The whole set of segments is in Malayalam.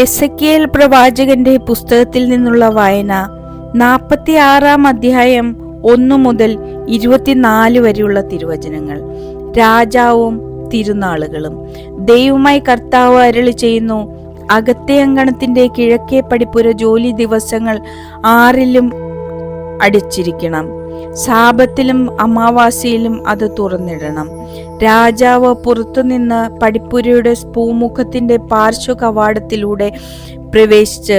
എസെക്കിയേൽ പ്രവാചകന്റെ പുസ്തകത്തിൽ നിന്നുള്ള വായന 46-ാം അധ്യായം 1 മുതൽ 24 വരെയുള്ള തിരുവചനങ്ങൾ. രാജാവും തിരുനാളുകളും. ദൈവമായി കർത്താവ് അരുളി ചെയ്യുന്നു, അകത്തെ അങ്കണത്തിന്റെ കിഴക്കേ പടിപ്പുര ജോലി ദിവസങ്ങൾ 6-ലും അടിച്ചിരിക്കണം. സാപത്തിലും അമാവാസിയിലും അത് തുറന്നിടണം. രാജാവ് പുറത്തുനിന്ന് പടിപ്പുരയുടെ പൂമുഖത്തിന്റെ പാർശ്വ കവാടത്തിലൂടെ പ്രവേശിച്ച്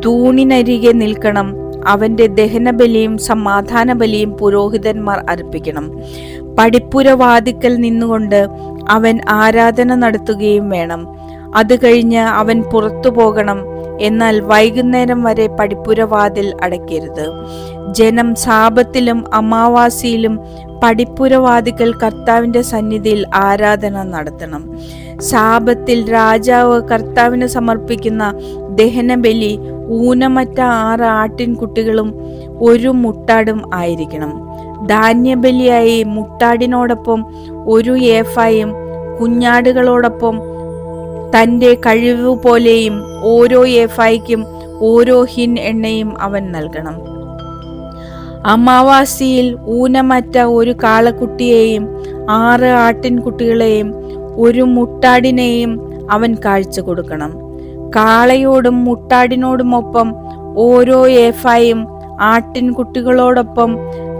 തൂണിനരികെ നിൽക്കണം. അവന്റെ ദഹനബലിയും സമാധാന ബലിയും പുരോഹിതന്മാർ അർപ്പിക്കണം. പടിപ്പുര വാതിക്കൽ നിന്നുകൊണ്ട് അവൻ ആരാധന നടത്തുകയും വേണം. അത് കഴിഞ്ഞ് അവൻ പുറത്തു പോകണം. എന്നാൽ വൈകുന്നേരം വരെ പടിപ്പുര വാതിൽ അടയ്ക്കരുത്. ജനം സാപത്തിലും അമാവാസിയിലും പടിപ്പുര വാതിക്കൽ കർത്താവിന്റെ സന്നിധിയിൽ ആരാധന നടത്തണം. സാപത്തിൽ രാജാവ് കർത്താവിന് സമർപ്പിക്കുന്ന ദഹനബലി ഊനമറ്റ 6 ആട്ടിൻകുട്ടികളും 1 മുട്ടാടും ആയിരിക്കണം. ധാന്യബലിയായി മുട്ടാടിനോടൊപ്പം 1 ഏഫായും കുഞ്ഞാടുകളോടൊപ്പം തന്റെ കഴിവ് പോലെയും ഓരോ ഏഫായ്ക്കും ഓരോ ഹിൻ എണ്ണയും അവൻ നൽകണം. അമാവാസിയിൽ ഊനമറ്റ 1 കാളക്കുട്ടിയെയും 6 ആട്ടിൻകുട്ടികളെയും 1 മുട്ടാടിനെയും അവൻ കാഴ്ച കൊടുക്കണം. കാളയോടും മുട്ടാടിനോടുമൊപ്പം ഓരോ ഏഫായും ആട്ടിൻകുട്ടികളോടൊപ്പം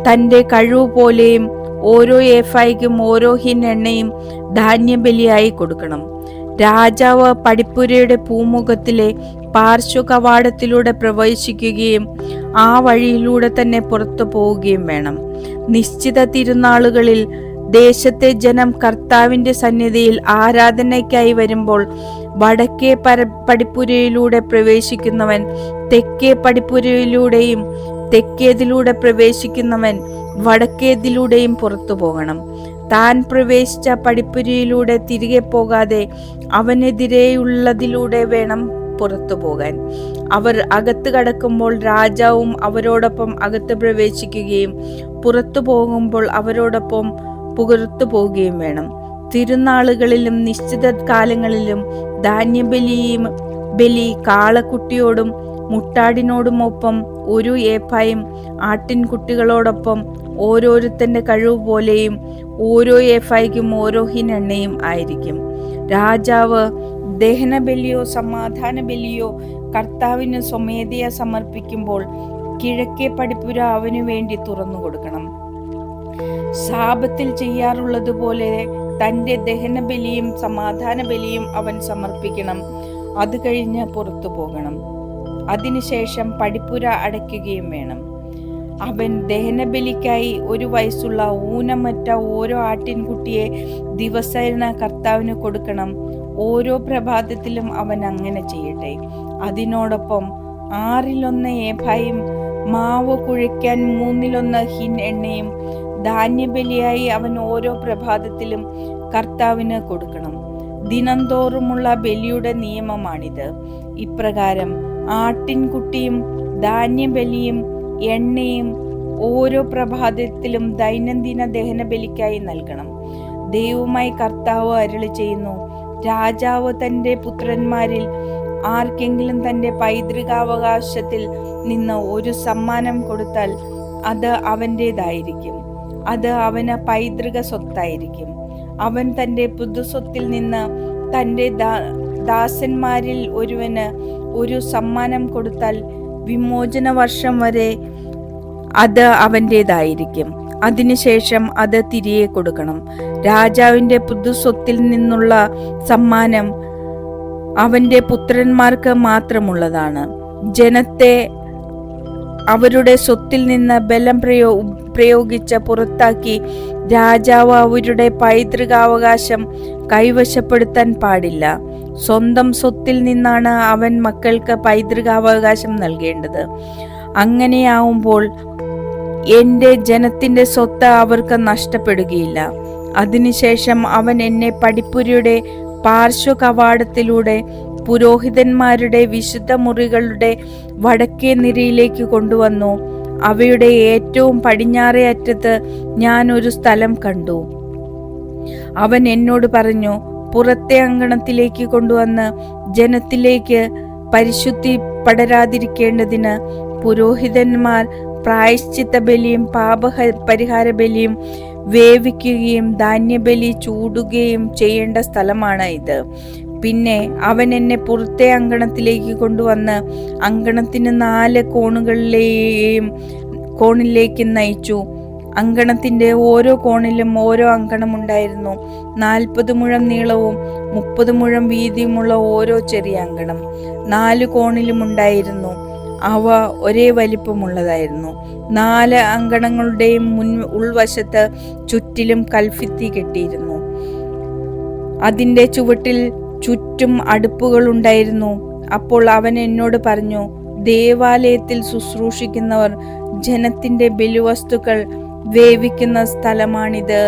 തന്റെ കഴിവ് പോലെയും ഓരോ ഏഫായ്ക്കും ഓരോ ഹിൻ എണ്ണയും ധാന്യബലിയായി കൊടുക്കണം. രാജാവ് പടിപ്പുരയുടെ പൂമുഖത്തിലെ പാർശ്വ കവാടത്തിലൂടെ പ്രവേശിക്കുകയും ആ വഴിയിലൂടെ തന്നെ പുറത്തു പോവുകയും വേണം. നിശ്ചിത തിരുനാളുകളിൽ ദേശത്തെ ജനം കർത്താവിന്റെ സന്നിധിയിൽ ആരാധനയ്ക്കായി വരുമ്പോൾ വടക്കേ പടിപ്പുരയിലൂടെ പ്രവേശിക്കുന്നവൻ തെക്കേ പടിപ്പുരയിലൂടെയും തെക്കേതിലൂടെ പ്രവേശിക്കുന്നവൻ വടക്കേതിലൂടെയും പുറത്തു പോകണം. താൻ പ്രവേശിച്ച പടിപ്പുരയിലൂടെ തിരികെ പോകാതെ അവനെതിരെയുള്ളതിലൂടെ വേണം പുറത്തു പോകാൻ. അവർ അകത്ത് കടക്കുമ്പോൾ രാജാവും അവരോടൊപ്പം അകത്ത് പ്രവേശിക്കുകയും പുറത്തു പോകുമ്പോൾ അവരോടൊപ്പം പുറത്തു പോവുകയും വേണം. തിരുനാളുകളിലും നിശ്ചിത കാലങ്ങളിലും ധാന്യബലി കാളക്കുട്ടിയോടും മുട്ടാടിനോടുമൊപ്പം 1 ഏഫായും ആട്ടിൻകുട്ടികളോടൊപ്പം ഓരോരുത്തന്റെ കഴിവ് പോലെയും ഓരോ ഏഫായ്ക്കും ഓരോ ഹിൻ എണ്ണയും ആയിരിക്കും. രാജാവ് ദഹനബലിയോ സമാധാന ബലിയോ കർത്താവിന് സ്വമേധയാ സമർപ്പിക്കുമ്പോൾ കിഴക്കേ പടിപ്പുര അവനു വേണ്ടി തുറന്നു കൊടുക്കണം. സാപത്തിൽ ചെയ്യാറുള്ളതുപോലെ തന്റെ ദഹനബലിയും സമാധാന ബലിയും അവൻ സമർപ്പിക്കണം. അത് കഴിഞ്ഞ് പുറത്തു പോകണം. അതിനുശേഷം പടിപ്പുര അടയ്ക്കുകയും വേണം. അവൻ ദഹനബലിക്കായി 1 വയസ്സുള്ള ഊനമറ്റ ഓരോ ആട്ടിൻകുട്ടിയെ ദിവസേന കർത്താവിന് കൊടുക്കണം. ഓരോ പ്രഭാതത്തിലും അവൻ അങ്ങനെ ചെയ്യട്ടെ. അതിനോടൊപ്പം 6-1 ഏഫായും മാവ് കുഴയ്ക്കാൻ 3-1 ഹിൻ എണ്ണയും ധാന്യബലിയായി അവൻ ഓരോ പ്രഭാതത്തിലും കർത്താവിന് കൊടുക്കണം. ദിനംതോറുമുള്ള ബലിയുടെ നിയമമാണിത്. ഇപ്രകാരം ആട്ടിൻകുട്ടിയും ധാന്യബലിയും എണ്ണയും ഓരോ പ്രഭാതത്തിലും ദൈനംദിന ദഹനബലിക്കായി നൽകണം. ദൈവമായി കർത്താവ് അരുളി ചെയ്യുന്നു, രാജാവ് തന്റെ പുത്രന്മാരിൽ ആർക്കെങ്കിലും തന്റെ പൈതൃകാവകാശത്തിൽ നിന്ന് 1 സമ്മാനം കൊടുത്താൽ അത് അവൻ്റെതായിരിക്കും. അത് അവന് പൈതൃക സ്വത്തായിരിക്കും. അവൻ തന്റെ പുതുസ്വത്തിൽ നിന്ന് തന്റെ ദാസന്മാരിൽ ഒരുവന് 1 സമ്മാനം കൊടുത്താൽ വിമോചന വർഷം വരെ അത് അവൻ്റെതായിരിക്കും. അതിനുശേഷം അത് തിരികെ കൊടുക്കണം. രാജാവിന്റെ പുതുസ്വത്തിൽ നിന്നുള്ള സമ്മാനം അവന്റെ പുത്രന്മാർക്ക് മാത്രമുള്ളതാണ്. ജനത്തെ അവരുടെ സ്വത്തിൽ നിന്ന് ബലം പ്രയോഗിച്ച് പുറത്താക്കി രാജാവ് അവരുടെ പൈതൃകാവകാശം കൈവശപ്പെടുത്താൻ പാടില്ല. സ്വന്തം സ്വത്തിൽ നിന്നാണ് അവൻ മക്കൾക്ക് പൈതൃകാവകാശം നൽകേണ്ടത്. അങ്ങനെയാവുമ്പോൾ എൻ്റെ ജനത്തിന്റെ സ്വത്ത് അവർക്ക് നഷ്ടപ്പെടുകയില്ല. അതിനുശേഷം അവൻ എന്നെ പടിപ്പുരയുടെ പാർശ്വ കവാടത്തിലൂടെ പുരോഹിതന്മാരുടെ വിശുദ്ധ മുറികളുടെ വടക്കേ നിരയിലേക്ക് കൊണ്ടുവന്നു. അവയുടെ ഏറ്റവും പടിഞ്ഞാറേ അറ്റത്ത് ഞാൻ ഒരു സ്ഥലം കണ്ടു. അവൻ എന്നോട് പറഞ്ഞു, പുറത്തെ അങ്കണത്തിലേക്ക് കൊണ്ടുവന്ന് ജനത്തിലേക്ക് പരിശുദ്ധി പടരാതിരിക്കേണ്ടതിന് പുരോഹിതന്മാർ പ്രായശ്ചിത്ത ബലിയും പരിഹാര ബലിയും വേവിക്കുകയും ധാന്യബലി ചൂടുകയും ചെയ്യേണ്ട സ്ഥലമാണ് ഇത്. പിന്നെ അവൻ എന്നെ പുറത്തെ അങ്കണത്തിലേക്ക് കൊണ്ടുവന്ന് അങ്കണത്തിന് 4 കോണിലേക്ക് നയിച്ചു. അങ്കണത്തിന്റെ ഓരോ കോണിലും ഓരോ അങ്കണം ഉണ്ടായിരുന്നു. 40 മുഴം നീളവും 30 മുഴം വീതിയുമുള്ള ഓരോ ചെറിയ അങ്കണം 4 കോണിലും ഉണ്ടായിരുന്നു. അവ ഒരേ വലിപ്പമുള്ളതായിരുന്നു. 4 അങ്കണങ്ങളുടെയും ഉൾവശത്ത് ചുറ്റിലും കൽഭിത്തി കെട്ടിയിരുന്നു. അതിന്റെ ചുവട്ടിൽ ചുറ്റും അടുപ്പുകൾ ഉണ്ടായിരുന്നു. അപ്പോൾ അവൻ എന്നോട് പറഞ്ഞു, ദേവാലയത്തിൽ ശുശ്രൂഷിക്കുന്നവർ ജനത്തിന്റെ ബലിവസ്തുക്കൾ വേവിക്കുന്ന സ്ഥലമാണിത്.